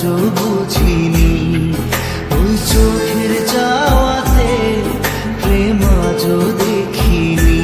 আজও বুঝিনি, ওই চোখের চাওয়াতে প্রেম আজও দেখিনি।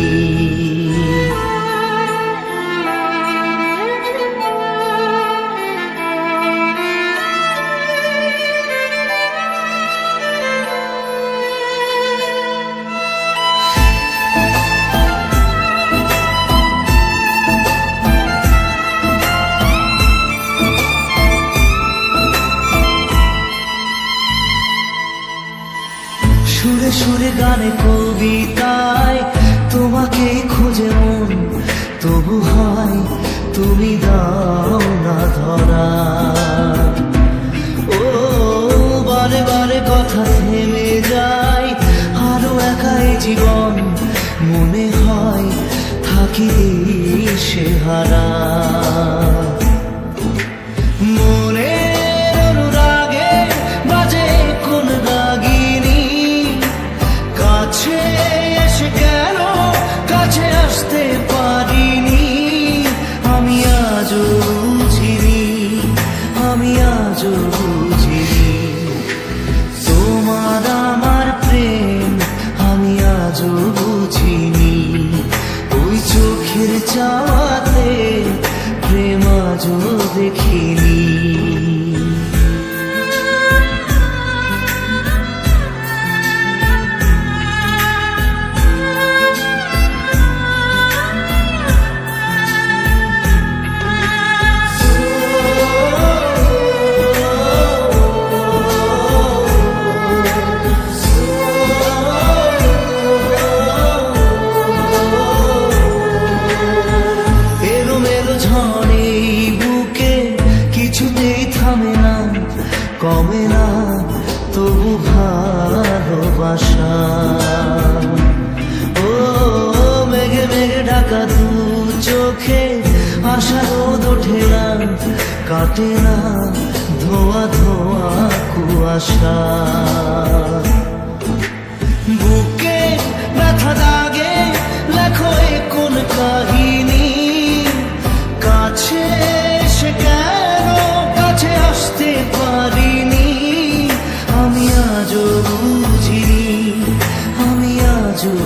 সুরে সুরে গানে কবিতায় তোমাকে খুঁজে মন, তবু হয় তুমি দাও না ধরা। ও বারে বারে কথা থেমে যায়, আরো একাই জীবন মনে হয় থাকি সে হারা। এসে কেন কাছে আসতে পারিনি, আমি আজও বুঝিনি, আমি আজও বুঝিনি তোমার আমার প্রেম, আমি আজও বুঝিনি। ওই চোখের চাওয়াতে প্রেম আজও দেখিনি। ঝড়ে বুকে কিছুতেই থামে না, কমে না তবু ভালোবাসা। ও মেঘে মেঘে ঢাকা দু চোখে আশা রোদ ওঠে না, কাটে না ধোয়া ধোয়া কুয়াশা। বুকে ব্যথা দাগে লেখো কোন কাহিনী, কাছে এসে কেন কাছে আসতে পারিনি, আমি আজও বুঝিনি, আমি আজও